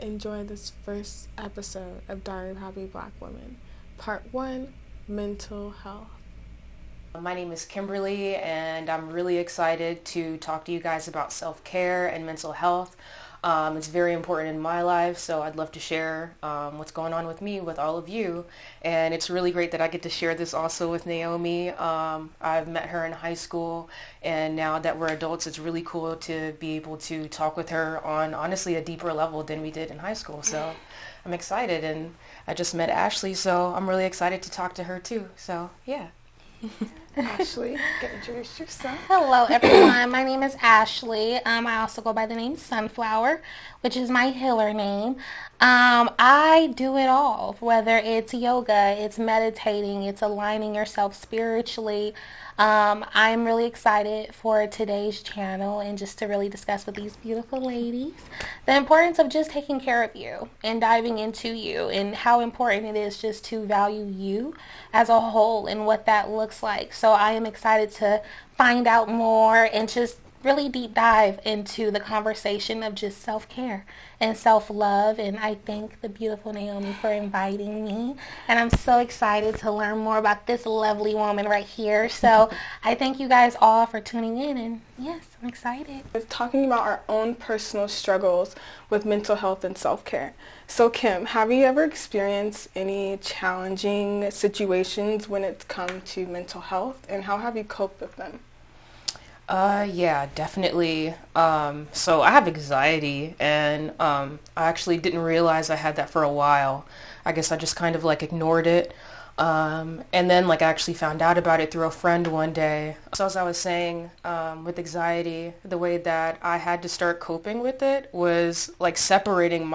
enjoy this first episode of Diary of Happy Black Women, Part 1, Mental Health. My name is Kimberly, and I'm really excited to talk to you guys about self-care and mental health. It's very important in my life, so I'd love to share what's going on with me with all of you. And it's really great that I get to share this also with Naomi. I've met her in high school, and now that we're adults, it's really cool to be able to talk with her on honestly a deeper level than we did in high school. So I'm excited, and I just met Ashley, so I'm really excited to talk to her too. So yeah. Ashley, get introduced yourself. Hello, everyone. My name is Ashley. I also go by the name Sunflower, which is my healer name. I do it all, whether it's yoga, it's meditating, it's aligning yourself spiritually. I'm really excited for today's channel and just to really discuss with these beautiful ladies the importance of just taking care of you and diving into you and how important it is just to value you as a whole and what that looks like. So I am excited to find out more and just really deep dive into the conversation of just self-care and self-love. And I thank the beautiful Naomi for inviting me, and I'm so excited to learn more about this lovely woman right here. So I thank you guys all for tuning in, and yes, I'm excited. We're talking about our own personal struggles with mental health and self-care. So Kim, have you ever experienced any challenging situations when it's come to mental health, and how have you coped with them? Yeah, definitely. So I have anxiety, and I actually didn't realize I had that for a while. I guess I just kind of like ignored it. And then like I actually found out about it through a friend one day. So as I was saying, with anxiety, the way that I had to start coping with it was like separating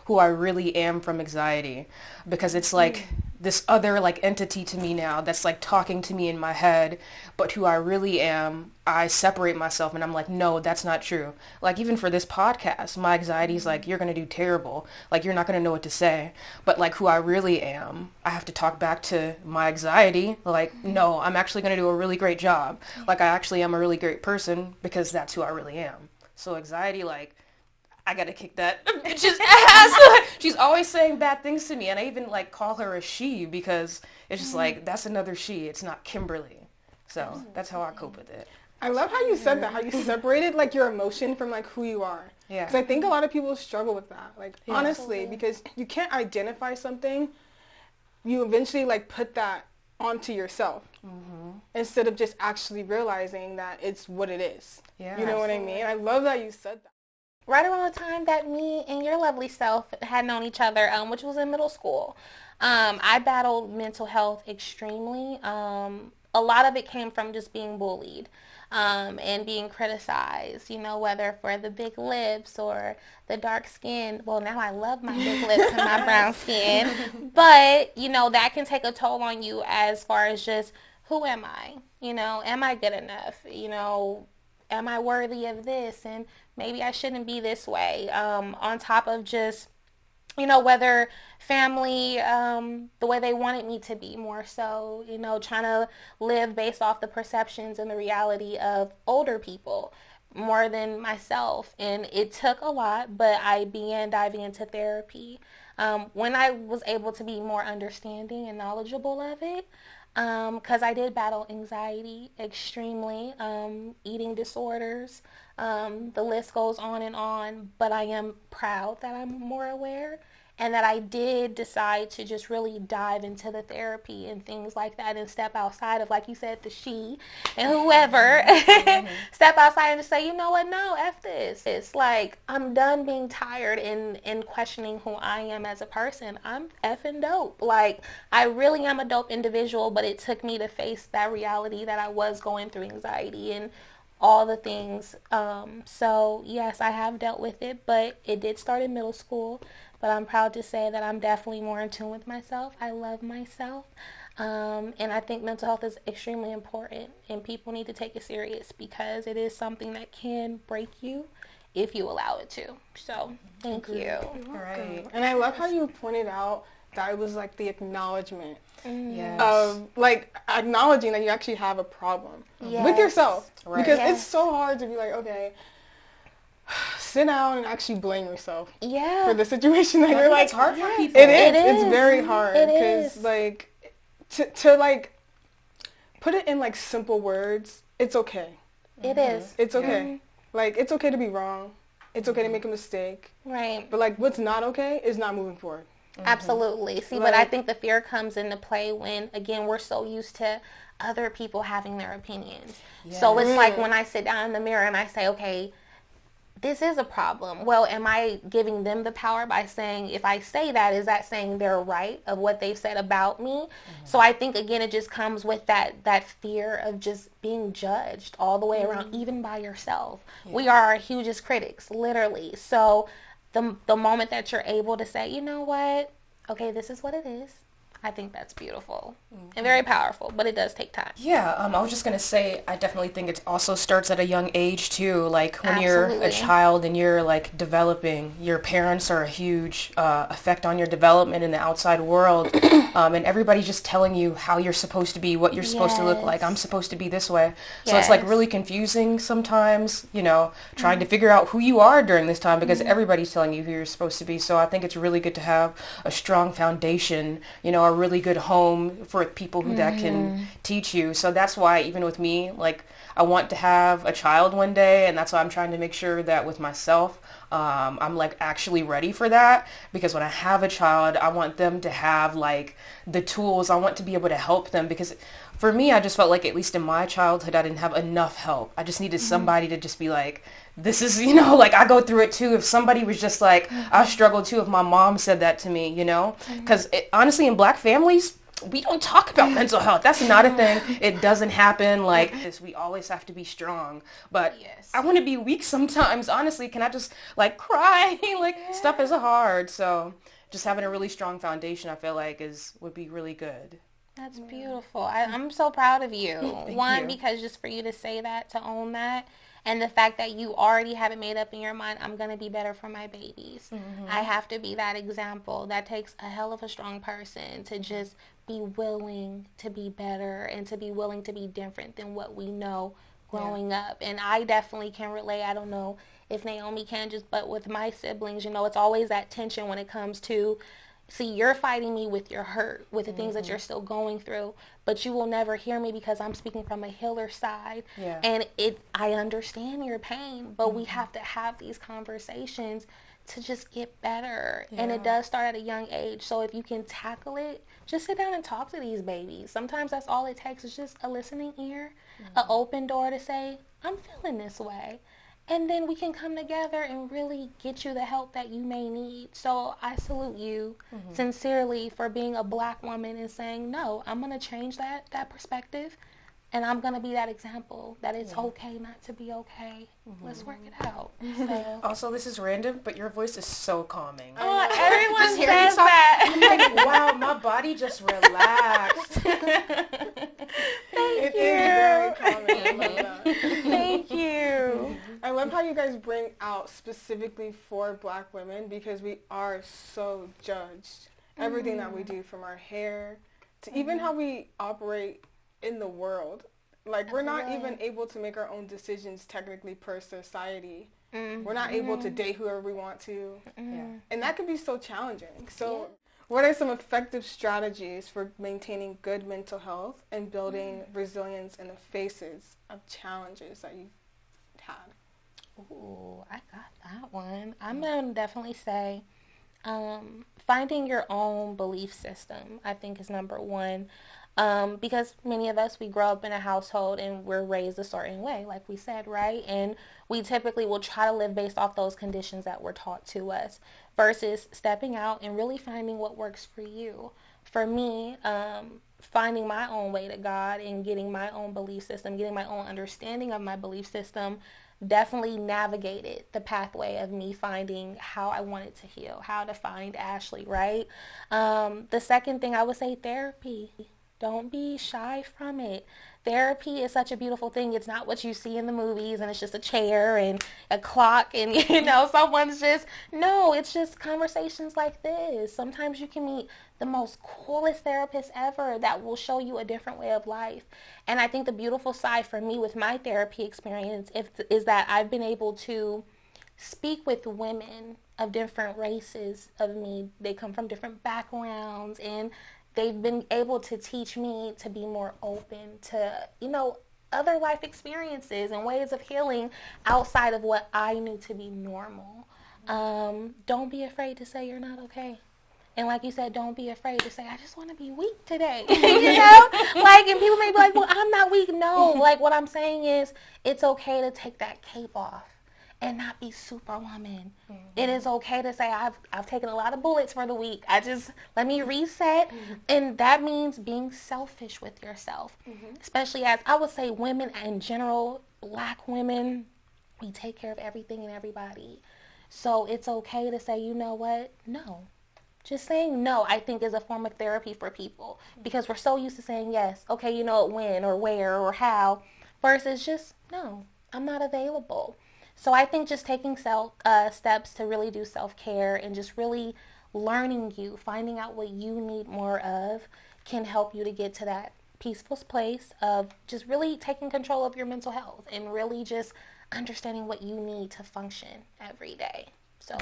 who I really am from anxiety, because it's like this other like entity to me now that's like talking to me in my head, but who I really am, I separate myself and I'm like, no, that's not true. Like even for this podcast, my anxiety is like, you're going to do terrible. Like you're not going to know what to say. But like who I really am, I have to talk back to my anxiety. Like, no, I'm actually going to do a really great job. Like I actually am a really great person because that's who I really am. So anxiety, like, I gotta kick that bitch's ass. She's always saying bad things to me, and I even like call her a she because it's just like that's another she. It's not Kimberly. So that's how I cope with it. I love how you said that, how you separated like your emotion from like who you are. Yeah. Because I think a lot of people struggle with that. Like honestly, Absolutely. because you can't identify something, you eventually like put that onto yourself instead of just actually realizing that it's what it is. Yeah. You know what I mean? I love that you said that. Right around the time that me and your lovely self had known each other, which was in middle school, I battled mental health extremely. A lot of it came from just being bullied and being criticized, you know, whether for the big lips or the dark skin. Well, now I love my big lips and my brown skin. But, you know, that can take a toll on you as far as just, who am I? You know, am I good enough? You know, am I worthy of this? And maybe I shouldn't be this way. On top of just, you know, whether family, the way they wanted me to be more so, you know, trying to live based off the perceptions and the reality of older people more than myself. And it took a lot, but I began diving into therapy. When I was able to be more understanding and knowledgeable of it, because I did battle anxiety extremely, eating disorders, the list goes on, but I am proud that I'm more aware and that I did decide to just really dive into the therapy and things like that and step outside of, like you said, the she and whoever, step outside and just say, you know what, no, F this. It's like, I'm done being tired and questioning who I am as a person. I'm effing dope. Like, I really am a dope individual, but it took me to face that reality that I was going through anxiety and all the things. So yes, I have dealt with it, but it did start in middle school. But I'm proud to say that I'm definitely more in tune with myself. I love myself. And I think mental health is extremely important, and people need to take it serious because it is something that can break you if you allow it to. So thank you. Right. And I love how you pointed out that it was like the acknowledgement Yes. of like acknowledging that you actually have a problem with Yes. yourself. Right. Because Yes. it's so hard to be like, okay, sit down and actually blame yourself Yeah. for the situation that you're like. It's hard for people. It is. It is. It's very hard It because is. like to like put it in like simple words. It's okay. It is. It's okay. Like it's okay to be wrong. It's okay to make a mistake. Right. But like what's not okay is not moving forward. Absolutely. See, but I think the fear comes into play when, again, we're so used to other people having their opinions. So it's like when I sit down in the mirror and I say, okay, this is a problem. Well, am I giving them the power by saying, if I say that, is that saying they're right of what they've said about me? So I think, again, it just comes with that fear of just being judged all the way around, even by yourself. We are our hugest critics, literally. So the moment that you're able to say, you know what, okay, this is what it is, I think that's beautiful and very powerful, but it does take time. Yeah, I was just going to say, I definitely think it also starts at a young age too. Like when you're a child and you're like developing, your parents are a huge effect on your development in the outside world. And everybody's just telling you how you're supposed to be, what you're supposed to look like. I'm supposed to be this way. So it's like really confusing sometimes, you know, trying to figure out who you are during this time because everybody's telling you who you're supposed to be. So I think it's really good to have a strong foundation, you know, a really good home for people who that can teach you. So that's why even with me, like I want to have a child one day, and that's why I'm trying to make sure that with myself I'm like actually ready for that, because when I have a child I want them to have like the tools. I want to be able to help them, because for me I just felt like at least in my childhood I didn't have enough help. I just needed somebody to just be like, this is, you know, like I go through it too. If somebody was just like, I struggle too if my mom said that to me, you know, because honestly in Black families we don't talk about mental health. That's not a thing. It doesn't happen like this. We always have to be strong. But I want to be weak sometimes. Honestly, can I just like cry? Like stuff is hard. So just having a really strong foundation, I feel like would be really good. That's beautiful. I'm so proud of you. Thank you. Because just for you to say that, to own that, and the fact that you already have it made up in your mind, I'm going to be better for my babies. I have to be that example. That takes a hell of a strong person to just be willing to be better and to be willing to be different than what we know growing up. And I definitely can relate. I don't know if Naomi can, but with my siblings, you know, it's always that tension when it comes to, see, you're fighting me with your hurt, with the things that you're still going through, but you will never hear me because I'm speaking from a healer side. And I understand your pain, but we have to have these conversations to just get better. And it does start at a young age. So if you can tackle it, just sit down and talk to these babies. Sometimes that's all it takes, is just a listening ear, an open door to say, I'm feeling this way. And then we can come together and really get you the help that you may need. So I salute you sincerely for being a Black woman and saying, no, I'm going to change that perspective. And I'm going to be that example that it's okay not to be okay. Let's work it out. So. Also, this is random, but your voice is so calming. Oh, everyone Just says hearing you talk, that. I'm like, wow, my body just relaxed. It is very common. I love that. Thank you. I love how you guys bring out specifically for Black women, because we are so judged. Everything that we do, from our hair to even how we operate in the world. Like, we're not even able to make our own decisions technically per society. We're not able to date whoever we want to. And that can be so challenging. So what are some effective strategies for maintaining good mental health and building resilience in the faces of challenges that you've had? Ooh, I got that one. I'm going to definitely say finding your own belief system, I think, is number one. Because many of us, we grow up in a household and we're raised a certain way, like we said, right? And we typically will try to live based off those conditions that were taught to us, versus stepping out and really finding what works for you. For me, finding my own way to God and getting my own belief system, getting my own understanding of my belief system, definitely navigated the pathway of me finding how I wanted to heal, how to find Ashley, right? The second thing I would say, therapy. Don't be shy from it. Therapy is such a beautiful thing. It's not what you see in the movies and it's just a chair and a clock and, you know, someone's just, no, it's just conversations like this. Sometimes you can meet the most coolest therapist ever that will show you a different way of life. And I think the beautiful side for me with my therapy experience is that I've been able to speak with women of different races of me. They come from different backgrounds, and they've been able to teach me to be more open to, other life experiences and ways of healing outside of what I knew to be normal. Don't be afraid to say you're not okay. And like you said, don't be afraid to say, I just want to be weak today. And people may be like, well, I'm not weak. No, what I'm saying is it's okay to take that cape off and not be superwoman. Mm-hmm. It is okay to say, I've taken a lot of bullets for the week. Let me reset. Mm-hmm. And that means being selfish with yourself. Mm-hmm. Especially as I would say women in general, Black women, we take care of everything and everybody. So it's okay to say, you know what? No. Just saying no, I think, is a form of therapy for people, because we're so used to saying yes, okay, when or where or how, versus just no, I'm not available. So I think just taking steps to really do self-care and just really learning finding out what you need more of can help you to get to that peaceful place of just really taking control of your mental health and really just understanding what you need to function every day. So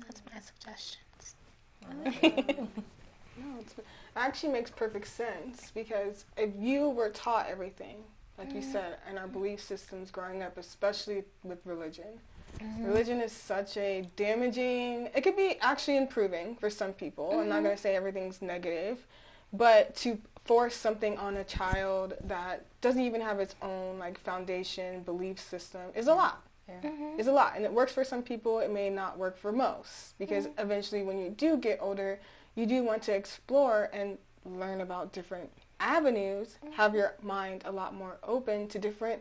that's my suggestions. No, it actually makes perfect sense, because if you were taught everything, like you said, in our belief systems growing up, especially with religion, religion is such a damaging, it could be actually improving for some people. I'm not going to say everything's negative, but to force something on a child that doesn't even have its own foundation, belief system is a lot. Yeah. It's a lot, and it works for some people. It may not work for most, because eventually when you do get older, you do want to explore and learn about different avenues, have your mind a lot more open to different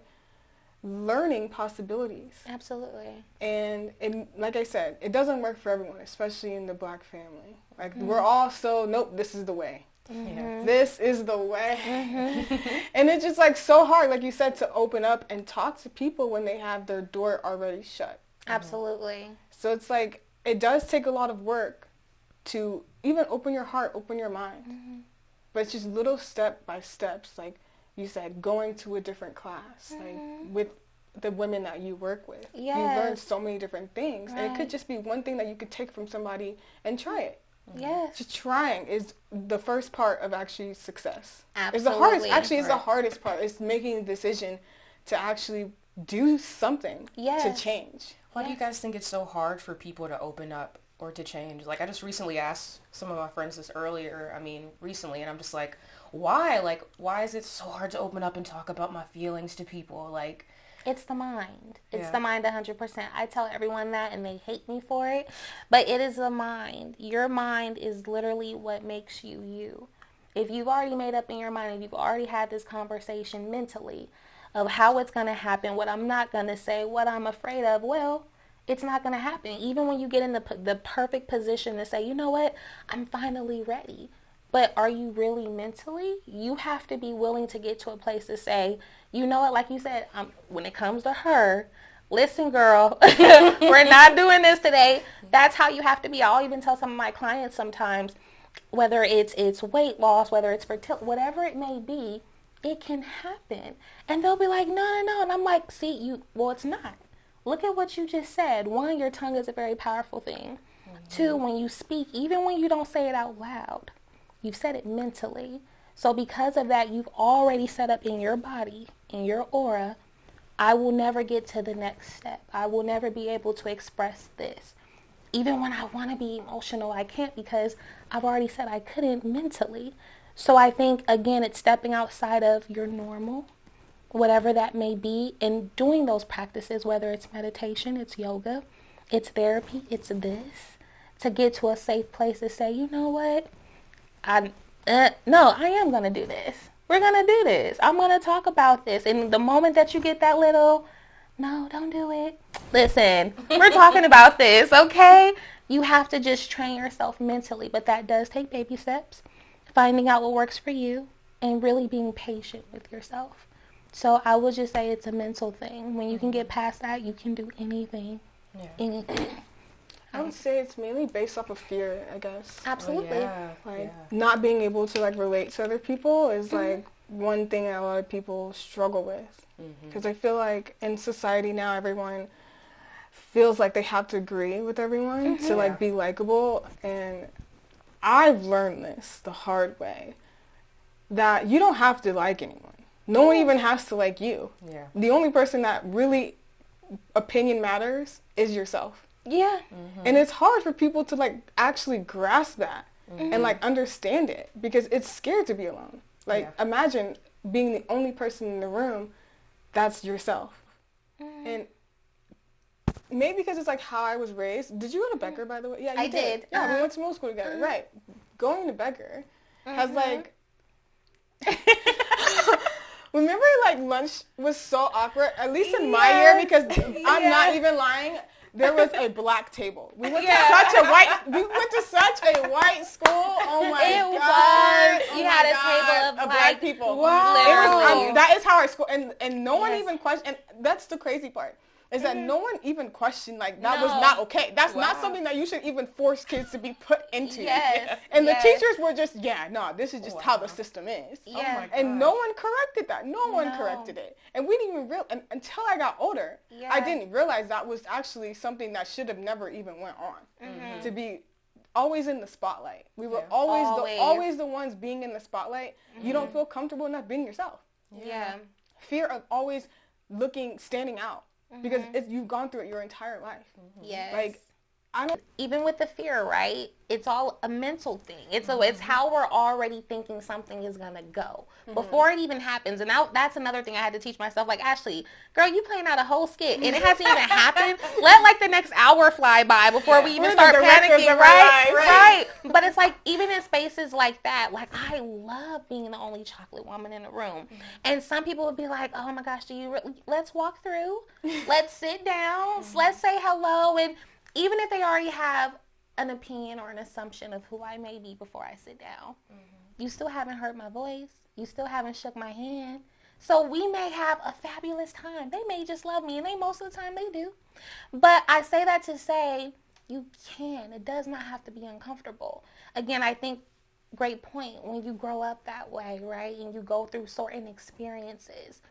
learning possibilities. Absolutely. And like I said, it doesn't work for everyone, especially in the Black family. We're all so, nope, this is the way. This is the way. And it's just so hard, like you said, to open up and talk to people when they have their door already shut. Absolutely. So it's it does take a lot of work to even open your heart, open your mind. But it's just little step by steps, like you said, going to a different class, with the women that you work with. Yes. You learn so many different things. Right. And it could just be one thing that you could take from somebody and try it. Yes. Just trying is the first part of actually success. Absolutely. It's the hardest. Actually, it's the hardest part. It's making a decision to actually do something to change. Why do you guys think it's so hard for people to open up or to change? I just recently asked some of my friends this recently, and I'm just why? Why is it so hard to open up and talk about my feelings to people? It's the mind. It's the mind 100%. I tell everyone that, and they hate me for it. But it is the mind. Your mind is literally what makes you you. If you've already made up in your mind, and you've already had this conversation mentally of how it's going to happen, what I'm not going to say, what I'm afraid of, well, it's not going to happen. Even when you get in the perfect position to say, you know what, I'm finally ready. But are you really mentally? You have to be willing to get to a place to say, you know what, like you said, when it comes to her, listen, girl, we're not doing this today. That's how you have to be. I'll even tell some of my clients sometimes, whether it's weight loss, whether it's fertility, whatever it may be, it can happen. And they'll be like, no. And I'm like, it's not. Look at what you just said. One, your tongue is a very powerful thing. Two, when you speak, even when you don't say it out loud, you've said it mentally. So because of that, you've already set up in your body, in your aura, I will never get to the next step. I will never be able to express this. Even when I want to be emotional, I can't, because I've already said I couldn't mentally. So I think, again, it's stepping outside of your normal, whatever that may be, and doing those practices, whether it's meditation, it's yoga, it's therapy, it's this, to get to a safe place to say, you know what, I am going to do this. We're going to do this. I'm going to talk about this. And the moment that you get that little, no, don't do it. Listen, we're talking about this, okay? You have to just train yourself mentally, but that does take baby steps, finding out what works for you, and really being patient with yourself. So I would just say it's a mental thing. When you can get past that, you can do anything. Yeah. Anything. I would say it's mainly based off of fear, I guess. Absolutely. Not being able to relate to other people is one thing that a lot of people struggle with. Because I feel like in society now, everyone feels like they have to agree with everyone to like be likable. And I've learned this the hard way, that you don't have to like anyone. No one even has to like you. Yeah. The only person that really opinion matters is yourself. Yeah. And it's hard for people to like actually grasp that and like understand it, because it's scared to be alone. Like imagine being the only person in the room that's yourself. And maybe because it's like how I was raised. Did you go to Becker, by the way? Yeah, you I did. Yeah, we went to middle school together. Right. Going to Becker has like remember, like, lunch was so awkward, at least in my year, because I'm not even lying. There was a black table. We went to such a white school. Oh my God. You had a table of black people. Wow. Literally. That is how our school, and no one even questioned, and that's the crazy part, is that no one even questioned, like, that was not okay. That's not something that you should even force kids to be put into. And the teachers were just, this is just how the system is. And no one corrected that. No one corrected it. And we didn't even realize, until I got older, I didn't realize that was actually something that should have never even went on. To be always in the spotlight. We were always the ones being in the spotlight. You don't feel comfortable enough being yourself. Fear of always standing out. Because you've gone through it your entire life. Like, even with the fear, right? It's all a mental thing. It's how we're already thinking something is gonna go before it even happens. And that's another thing I had to teach myself. Like, Ashley, girl, you playing out a whole skit and it hasn't even happened. Let like the next hour fly by before we even start panicking, right? But it's like, even in spaces like that, like, I love being the only chocolate woman in the room. And some people would be like, oh my gosh, do you really? Let's walk through. Let's sit down. Let's say hello. And even if they already have an opinion or an assumption of who I may be before I sit down, you still haven't heard my voice. You still haven't shook my hand. So we may have a fabulous time. They may just love me, and most of the time they do. But I say that to say you can. It does not have to be uncomfortable. Again, I think, great point, when you grow up that way, right, and you go through certain experiences,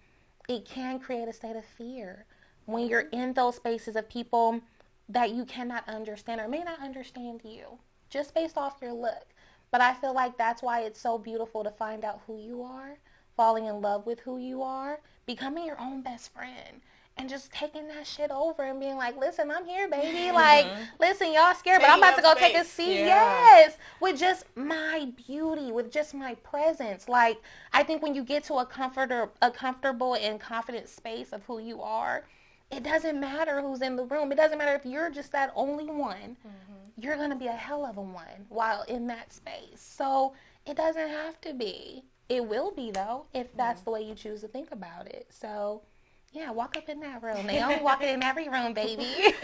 it can create a state of fear when you're in those spaces of people that you cannot understand or may not understand you just based off your look. But I feel like that's why it's so beautiful to find out who you are, falling in love with who you are, becoming your own best friend, and just taking that shit over and being like, listen, I'm here, baby. Like, listen, y'all scared, but I'm about to go take a seat. Yes, with just my beauty, with just my presence. Like, I think when you get to a comfortable and confident space of who you are, it doesn't matter who's in the room. It doesn't matter if you're just that only one. You're going to be a hell of a one while in that space. So it doesn't have to be. It will be, though, if that's the way you choose to think about it. So, yeah, walk up in that room. They only walk in every room, baby.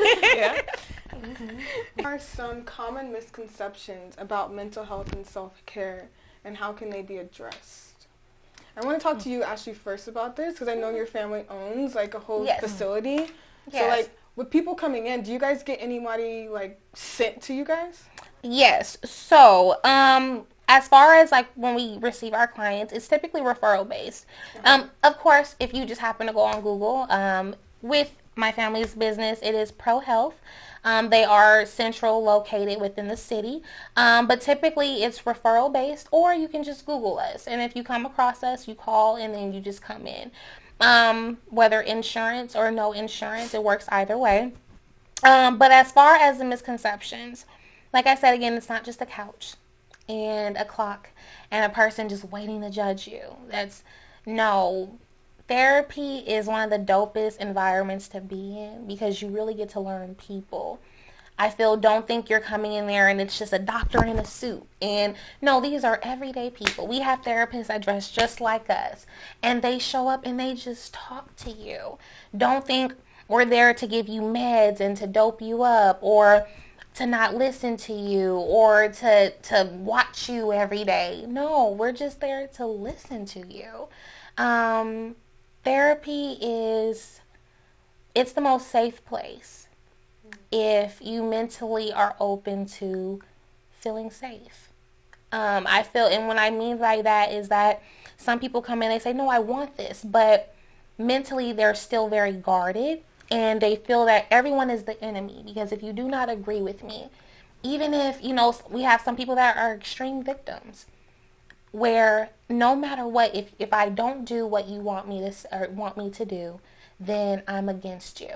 What are some common misconceptions about mental health and self-care, and how can they be addressed? I want to talk to you, Ashley, first about this, because I know your family owns, like, a whole facility. So, like, with people coming in, do you guys get anybody, like, sent to you guys? Yes. So, as far as, like, when we receive our clients, it's typically referral-based. Of course, if you just happen to go on Google, with my family's business, it is Pro Health. They are central located within the city, but typically it's referral based, or you can just Google us. And if you come across us, you call and then you just come in. Whether insurance or no insurance, it works either way. But as far as the misconceptions, like I said, again, it's not just a couch and a clock and a person just waiting to judge you. Therapy is one of the dopest environments to be in because you really get to learn people. Don't think you're coming in there and it's just a doctor in a suit. And no, these are everyday people. We have therapists that dress just like us, and they show up and they just talk to you. Don't think we're there to give you meds and to dope you up, or to not listen to you, or to watch you every day. No, we're just there to listen to you. Therapy it's the most safe place if you mentally are open to feeling safe. I feel, and what I mean by that is that some people come in, they say, no, I want this, but mentally they're still very guarded, And they feel that everyone is the enemy, because if you do not agree with me, even if, we have some people that are extreme victims, where no matter what, if I don't do what you want me to do, then I'm against you.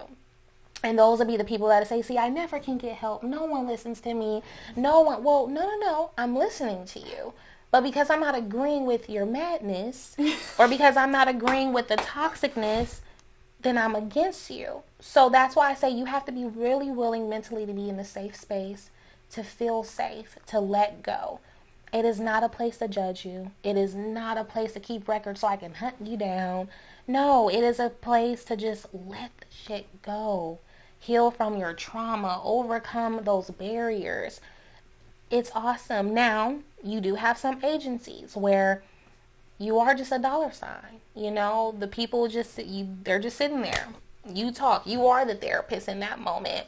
And those will be the people that say, see, I never can get help. No one listens to me. No one. Well, no. I'm listening to you. But because I'm not agreeing with your madness, or because I'm not agreeing with the toxicness, then I'm against you. So that's why I say you have to be really willing mentally to be in a safe space, to feel safe, to let go. It is not a place to judge you. It is not a place to keep records so I can hunt you down. No, it is a place to just let the shit go. Heal from your trauma, overcome those barriers. It's awesome. Now, you do have some agencies where you are just a dollar sign. The people they're just sitting there. You talk. You are the therapist in that moment.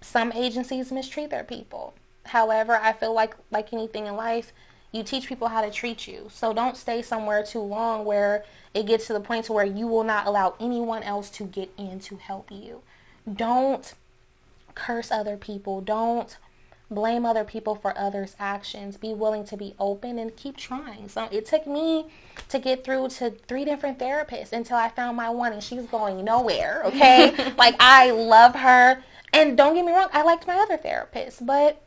Some agencies mistreat their people. However, I feel like anything in life, you teach people how to treat you. So don't stay somewhere too long where it gets to the point to where you will not allow anyone else to get in to help you. Don't curse other people. Don't blame other people for others' actions. Be willing to be open and keep trying. So it took me to get through to 3 different therapists until I found my one, and she's going nowhere, okay? Like, I love her. And don't get me wrong, I liked my other therapist, but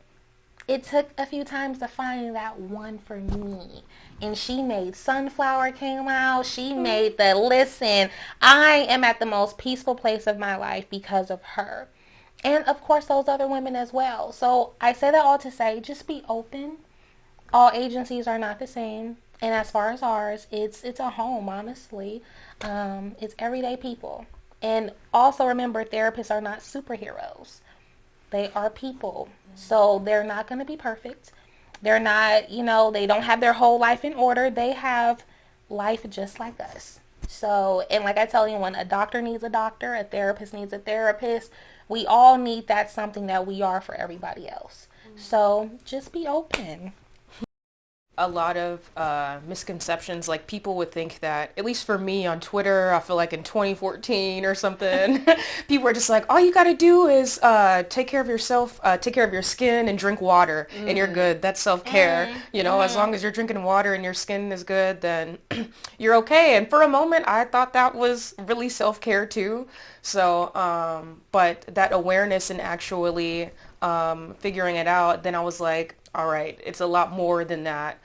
it took a few times to find that one for me. And she made Sunflower came out. She made listen, I am at the most peaceful place of my life because of her. And of course, those other women as well. So I say that all to say, just be open. All agencies are not the same. And as far as ours, it's a home, honestly. It's everyday people. And also remember, therapists are not superheroes. They are people. So they're not going to be perfect. They're not, they don't have their whole life in order. They have life just like us. So, and like I tell anyone, a doctor needs a doctor, a therapist needs a therapist. We all need that something that we are for everybody else. So just be open. A lot of misconceptions, like people would think that, at least for me on Twitter, I feel like in 2014 or something, people were just like, all you gotta do is take care of yourself, take care of your skin and drink water, and you're good. That's self-care. As long as you're drinking water and your skin is good, then you're okay. And for a moment, I thought that was really self-care too. So, but that awareness and actually figuring it out, then I was like, all right, it's a lot more than that.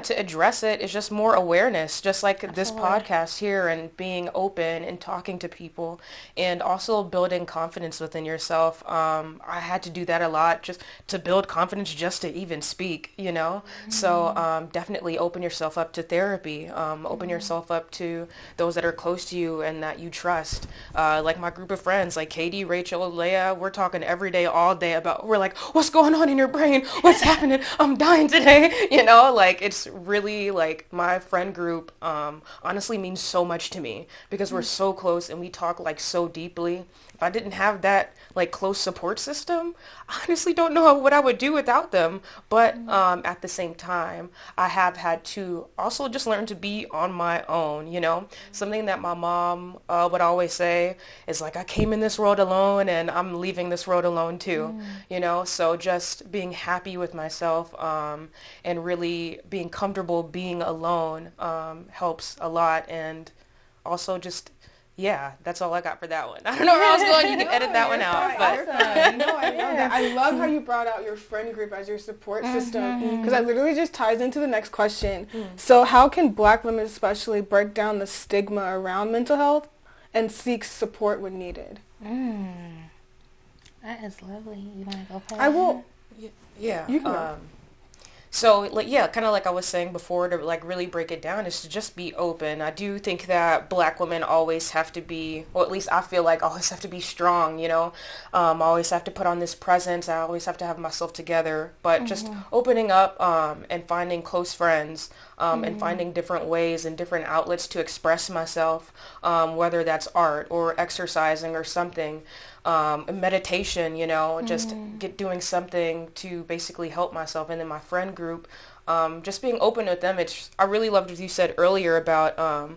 To address it is just more awareness, just like Absolutely. This podcast here, and being open and talking to people, and also building confidence within yourself. I had to do that a lot just to build confidence, just to even speak, So definitely open yourself up to therapy, open yourself up to those that are close to you and that you trust. Like my group of friends, like Katie, Rachel, Leah, we're talking every day, all day we're like, what's going on in your brain? What's happening? I'm dying today. It's really like my friend group honestly means so much to me because we're so close and we talk like so deeply. If I didn't have that like close support system, I honestly don't know what I would do without them. But at the same time, I have had to also just learn to be on my own, Something that my mom would always say is like, I came in this world alone and I'm leaving this world alone too, So just being happy with myself and really being comfortable being alone helps a lot. And also just that's all I got for that one. I don't know where I was going. You can edit that one out. But awesome. No, I love that. I love how you brought out your friend group as your support system, because that literally just ties into the next question. So how can Black women especially break down the stigma around mental health and seek support when needed? That is lovely. You want to go first? I will. Yeah. You can. So, kind of like I was saying before, to really break it down is to just be open. I do think that Black women always have to be, or at least I feel like always have to be strong, I always have to put on this presence. I always have to have myself together. But just opening up and finding close friends and finding different ways and different outlets to express myself, whether that's art or exercising or something. Meditation, just doing something to basically help myself. And then my friend group, just being open with them. I really loved what you said earlier about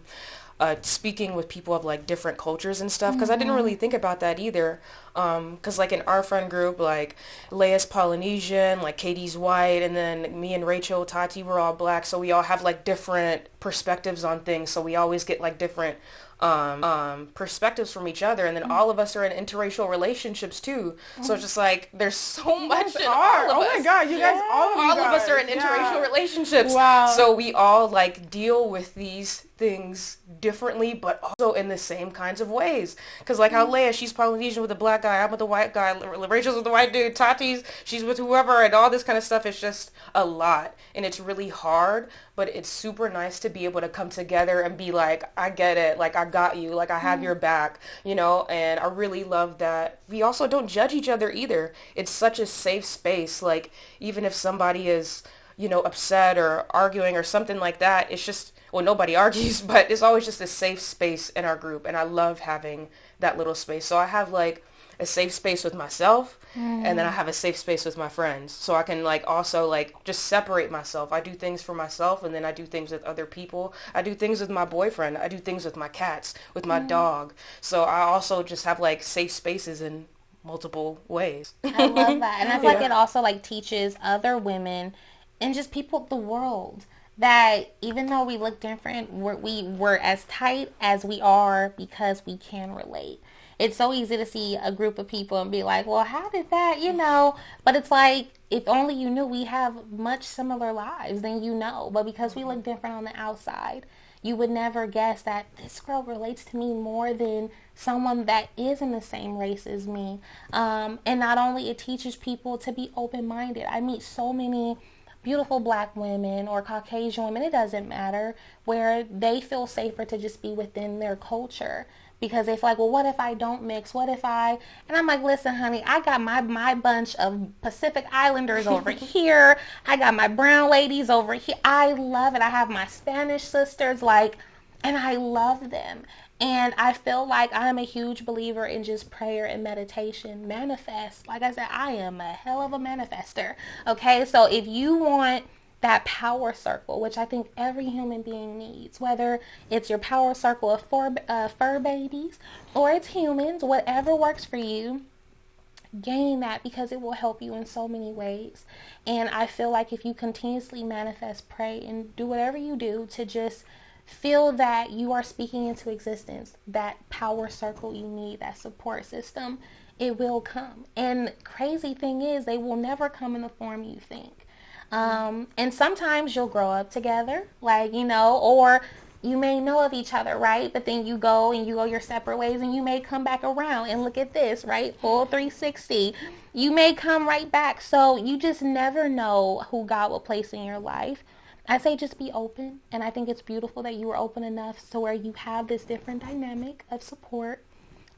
speaking with people of like different cultures and stuff, because I didn't really think about that either. Because like in our friend group, like Leia's Polynesian, like Katie's white, and then me and Rachel, Tati, we're all black, so we all have like different perspectives on things, so we always get like different perspectives from each other, and then all of us are in interracial relationships too. So it's just like there's so much in all of us. Oh my God, you guys, all of us are in interracial relationships. Wow. So we all like deal with these things differently, but also in the same kinds of ways. Because like how Leia, she's Polynesian with a black guy, I'm with a white guy, Rachel's with a white dude, Tati's, she's with whoever, and all this kind of stuff. It's just a lot, and it's really hard, but it's super nice to be able to come together and be like, I get it, like I got you, like I have your back, you know. And I really love that we also don't judge each other either. It's such a safe space. Like even if somebody is, you know, upset or arguing or something like that, it's just, well, nobody argues, but it's always just a safe space in our group, and I love having that little space. So I have like a safe space with myself, and then I have a safe space with my friends, so I can like also like just separate myself. I do things for myself, and then I do things with other people. I do things with my boyfriend, I do things with my cats, with my dog. So I also just have like safe spaces in multiple ways. I love that. And I feel like it also like teaches other women and just people, the world, that even though we look different, we're as tight as we are because we can relate. It's so easy to see a group of people and be like, well, how did that, you know? But it's like, if only you knew, we have much similar lives than you know. But because we look different on the outside, you would never guess that this girl relates to me more than someone that is in the same race as me. And not only it teaches people to be open-minded. I meet so many beautiful black women or Caucasian women, it doesn't matter, where they feel safer to just be within their culture because they feel like, well, what if I don't mix? What if I... And I'm like, listen, honey, I got my bunch of Pacific Islanders over here. I got my brown ladies over here. I love it. I have my Spanish sisters, like, and I love them. And I feel like I'm a huge believer in just prayer and meditation. Manifest. Like I said, I am a hell of a manifester. Okay, so if you want that power circle, which I think every human being needs, whether it's your power circle of fur babies or it's humans, whatever works for you, gain that because it will help you in so many ways. And I feel like if you continuously manifest, pray, and do whatever you do to just feel that you are speaking into existence, that power circle you need, that support system, it will come. And crazy thing is, they will never come in the form you think. And sometimes you'll grow up together, like, you know, or you may know of each other, right? But then you go your separate ways, and you may come back around and look at this, right? Full 360. You may come right back. So you just never know who God will place in your life. I say just be open, and I think it's beautiful that you were open enough to where you have this different dynamic of support,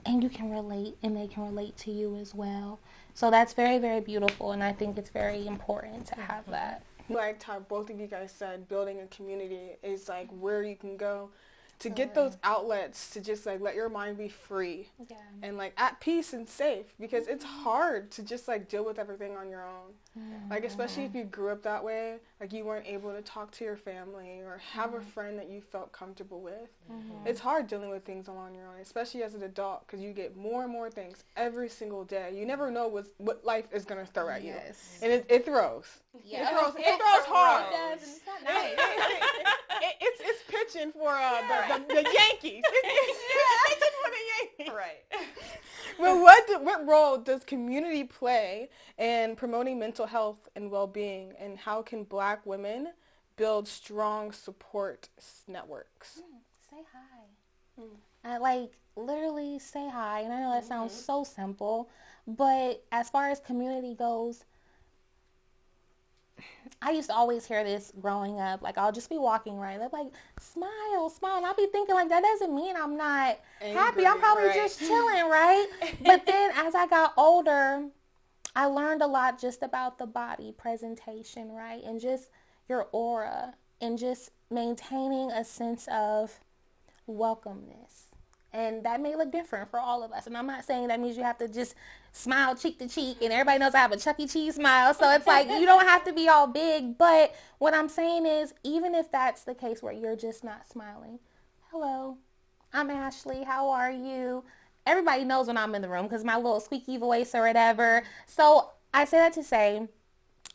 and you can relate, and they can relate to you as well. So that's very, very beautiful, and I think it's very important to have that. Like how both of you guys said, building a community is like where you can go to get those outlets to just like let your mind be free and like at peace and safe, because it's hard to just like deal with everything on your own. Like especially if you grew up that way, like you weren't able to talk to your family or have a friend that you felt comfortable with. It's hard dealing with things on your own, especially as an adult, because you get more and more things every single day. You never know what life is going to throw at you. And it throws. Yeah. It throws hard. It does. It's not nice. It's pitching for the Yankees. It's pitching for the Yankees. Right. Well, what role does community play in promoting mental health and well-being, and how can Black women build strong support networks? Say hi. I like literally say hi, and I know that sounds so simple, but as far as community goes, I used to always hear this growing up. Like, I'll just be walking, right? They're like, smile, smile. And I'll be thinking, like, that doesn't mean I'm not happy. I'm probably just chilling, right? But then as I got older, I learned a lot just about the body presentation, right? And just your aura and just maintaining a sense of welcomeness. And that may look different for all of us. And I'm not saying that means you have to just smile cheek to cheek. And everybody knows I have a Chuck E. Cheese smile. So it's like you don't have to be all big. But what I'm saying is, even if that's the case where you're just not smiling, hello, I'm Ashley. How are you? Everybody knows when I'm in the room because my little squeaky voice or whatever. So I say that to say,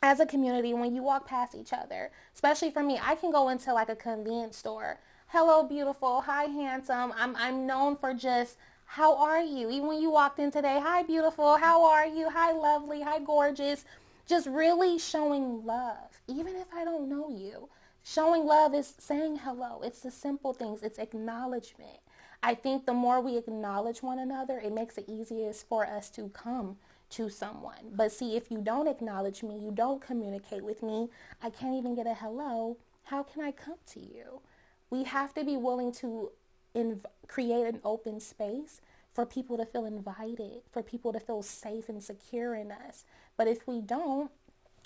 as a community, when you walk past each other, especially for me, I can go into like a convenience store. Hello, beautiful. Hi, handsome. I'm known for just, how are you? Even when you walked in today, hi, beautiful. How are you? Hi, lovely. Hi, gorgeous. Just really showing love, even if I don't know you. Showing love is saying hello. It's the simple things. It's acknowledgement. I think the more we acknowledge one another, it makes it easiest for us to come to someone. But see, if you don't acknowledge me, you don't communicate with me, I can't even get a hello. How can I come to you? We have to be willing to create an open space for people to feel invited, for people to feel safe and secure in us. But if we don't,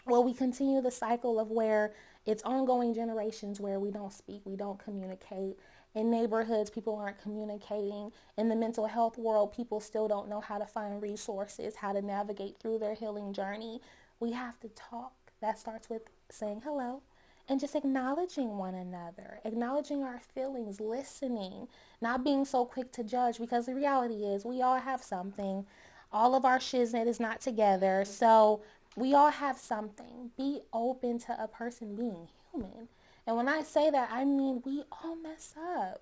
well, we continue the cycle of where it's ongoing generations where we don't speak, we don't communicate. In neighborhoods, people aren't communicating. In the mental health world, people still don't know how to find resources, how to navigate through their healing journey. We have to talk. That starts with saying hello and just acknowledging one another, acknowledging our feelings, listening, not being so quick to judge, because the reality is we all have something. All of our shiznit is not together, so we all have something. Be open to a person being human. And when I say that, I mean we all mess up,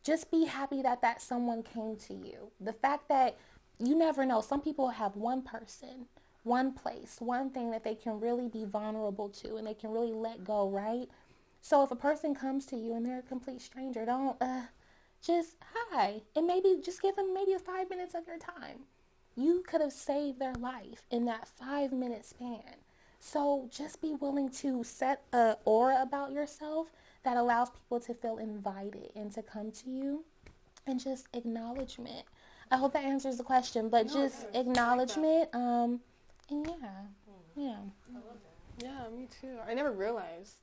Just be happy that someone came to you. The fact that you never know, some people have one person, one place, one thing that they can really be vulnerable to and they can really let go, right? So if a person comes to you and they're a complete stranger, don't just hi. And maybe just give them maybe 5 minutes of your time. You could have saved their life in that 5-minute span. So just be willing to set an aura about yourself that allows people to feel invited and to come to you, and just acknowledgement. I hope that answers the question, but just acknowledgement. And yeah. I love that. Yeah, me too. I never realized,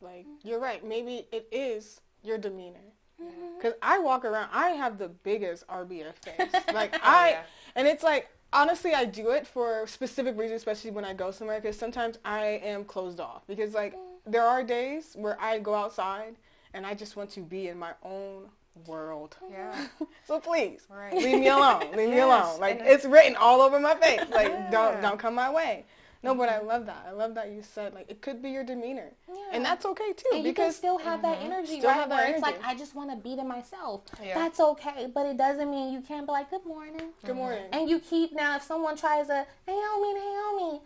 you're right. Maybe it is your demeanor. Because I walk around, I have the biggest RBF face. And it's honestly, I do it for specific reasons, especially when I go somewhere, because sometimes I am closed off. Because, there are days where I go outside and I just want to be in my own world. Yeah. So please, right. leave me alone. Leave me alone. It's written all over my face. Don't come my way. No, but I love that. I love that you said, it could be your demeanor. Yeah. And that's okay, too. And you can still have that energy, right? Where it's I just want to be to myself. Yeah. That's okay. But it doesn't mean you can't be good morning. Good morning. And you keep, now, if someone tries to, Naomi,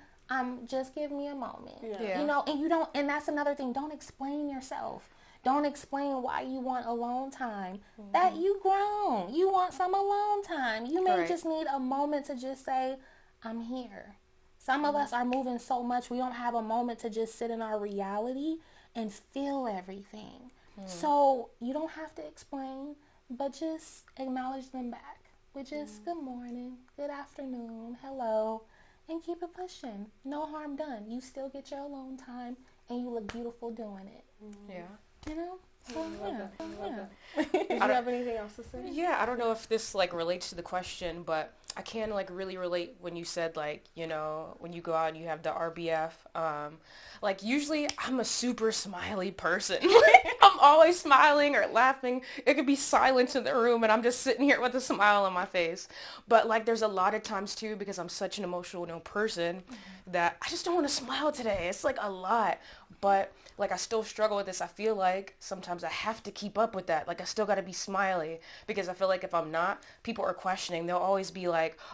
just give me a moment. Yeah. And you don't, and that's another thing. Don't explain yourself. Don't explain why you want alone time. That you grown. You want some alone time. You may just need a moment to just say, I'm here. Some of us are moving so much, we don't have a moment to just sit in our reality and feel everything. So you don't have to explain, but just acknowledge them back with just good morning, good afternoon, hello, and keep it pushing. No harm done. You still get your alone time, and you look beautiful doing it. Yeah. So, Did you have anything else to say? Yeah, I don't know if this relates to the question, but I can really relate when you said when you go out and you have the RBF. Usually I'm a super smiley person. I'm always smiling or laughing. It could be silence in the room and I'm just sitting here with a smile on my face. But there's a lot of times too, because I'm such an emotional person, that I just don't want to smile today. It's a lot. But I still struggle with this. I feel sometimes I have to keep up with that. I still got to be smiley, because I feel if I'm not, people are questioning. They'll always be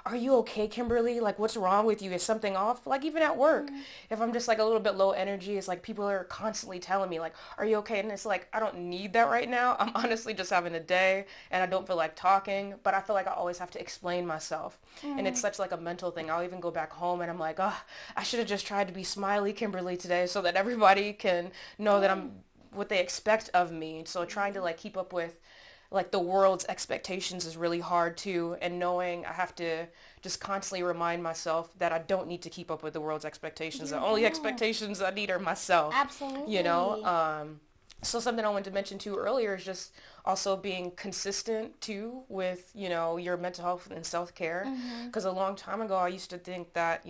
are you okay, Kimberly? What's wrong with you? Is something off? Even at work, if I'm just a little bit low energy, it's people are constantly telling me are you okay? And it's I don't need that right now. I'm honestly just having a day and I don't feel like talking, but I feel I always have to explain myself. And it's such a mental thing. I'll even go back home and I'm I should have just tried to be smiley Kimberly today so that everybody can know that I'm what they expect of me. So trying to keep up with the world's expectations is really hard too, and knowing I have to just constantly remind myself that I don't need to keep up with the world's expectations. The only expectations I need are myself. Absolutely. So something I wanted to mention too earlier is just also being consistent too with, your mental health and self-care. Because a long time ago, I used to think that,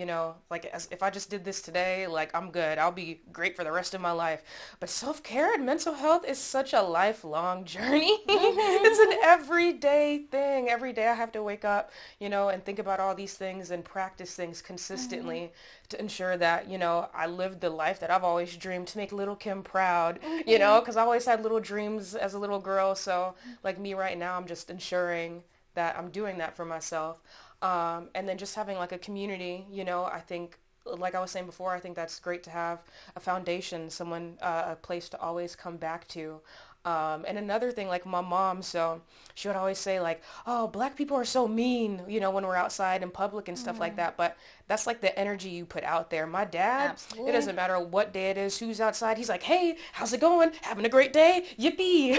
like if I just did this today, like I'm good, I'll be great for the rest of my life. But self-care and mental health is such a lifelong journey. It's an everyday thing. Every day I have to wake up, and think about all these things and practice things consistently to ensure that, I live the life that I've always dreamed, to make little Kim proud, because I always had little dreams as a little girl. So like me right now, I'm just ensuring that I'm doing that for myself. And then just having like a community, I think, like I was saying before, I think that's great to have a foundation, someone, a place to always come back to. And another thing, like my mom, so she would always say like, oh, Black people are so mean, when we're outside in public and stuff like that. But that's like the energy you put out there. My dad, It doesn't matter what day it is, who's outside. He's like, hey, how's it going? Having a great day? Yippee.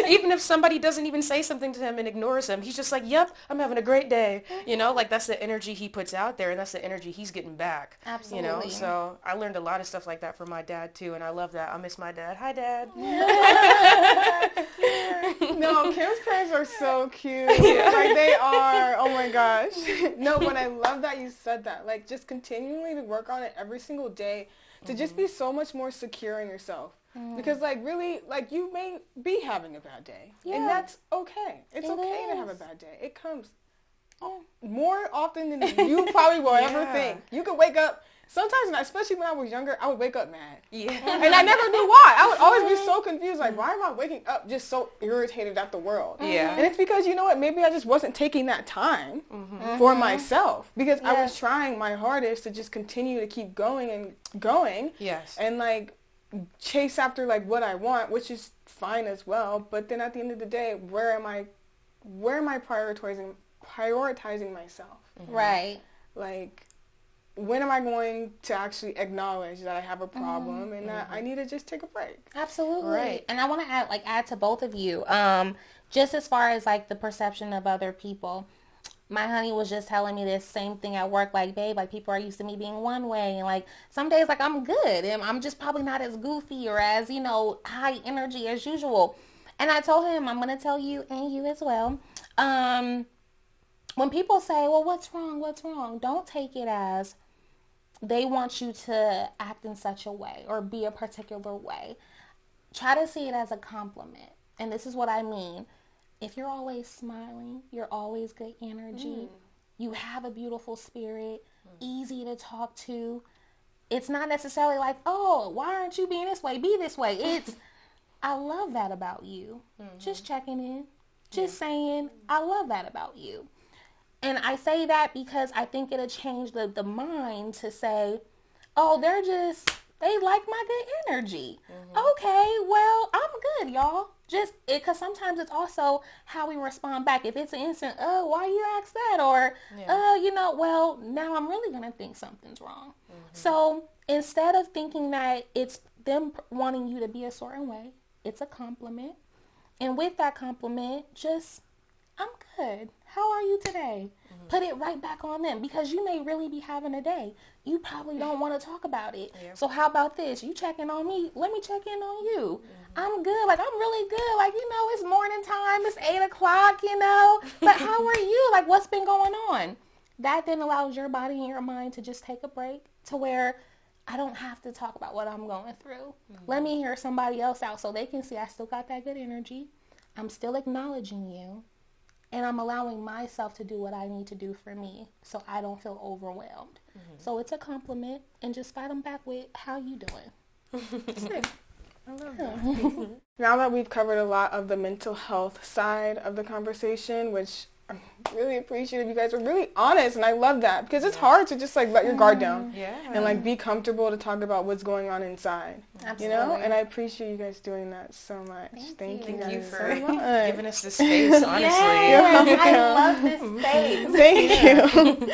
Even if somebody doesn't even say something to him and ignores him, he's just like, yep, I'm having a great day. Like that's the energy he puts out there, and that's the energy he's getting back. Absolutely. So I learned a lot of stuff like that from my dad too, and I love that. I miss my dad. Hi, Dad. No, Kim's parents are so cute. Like they are. Oh my gosh. No, but I love that you said that. Like just continually to work on it every single day to just be so much more secure in yourself. Because like really, like you may be having a bad day, and that's okay. It's okay to have a bad day. It comes more often than you probably will ever think. You could wake up. Sometimes, especially when I was younger, I would wake up mad. And I never knew why. I would always be so confused, like, why am I waking up just so irritated at the world? And it's because, you know what, maybe I just wasn't taking that time for myself. Because I was trying my hardest to just continue to keep going and going. And, like, chase after, like, what I want, which is fine as well. But then at the end of the day, where am I prioritizing myself? Right. Like, when am I going to actually acknowledge that I have a problem and that I need to just take a break? Absolutely. Right. And I want to add to both of you, just as far as like the perception of other people. My honey was just telling me this same thing at work, like, babe, like people are used to me being one way, and like some days like I'm good and I'm just probably not as goofy or as, high energy as usual. And I told him, I'm going to tell you and you as well, when people say, well, what's wrong? Don't take it as they want you to act in such a way or be a particular way. Try to see it as a compliment. And this is what I mean. If you're always smiling, you're always good energy, you have a beautiful spirit, easy to talk to. It's not necessarily like, oh, why aren't you being this way? Be this way. It's, I love that about you. Just checking in. Just saying, I love that about you. And I say that because I think it'll change the mind to say, oh, they like my good energy. Okay, well, I'm good, y'all. Because sometimes it's also how we respond back. If it's an instant, oh, why you ask that? Or, well, now I'm really going to think something's wrong. So instead of thinking that it's them wanting you to be a certain way, it's a compliment. And with that compliment, just, I'm good. How are you today? Put it right back on them, because you may really be having a day. You probably don't want to talk about it. So how about this? You checking on me. Let me check in on you. I'm good. Like, I'm really good. Like, it's morning time. It's 8 o'clock, But how are you? Like, what's been going on? That then allows your body and your mind to just take a break to where I don't have to talk about what I'm going through. Let me hear somebody else out so they can see I still got that good energy. I'm still acknowledging you. And I'm allowing myself to do what I need to do for me so I don't feel overwhelmed. So it's a compliment, and just fight them back with, how you doing? I love that. Now that we've covered a lot of the mental health side of the conversation, which I'm really appreciative, you guys are really honest, and I love that, because it's hard to just like let your guard down and like be comfortable to talk about what's going on inside. Absolutely. And I appreciate you guys doing that so much. Thank you guys for so much. Giving us this space, honestly. I love this space. Thank you.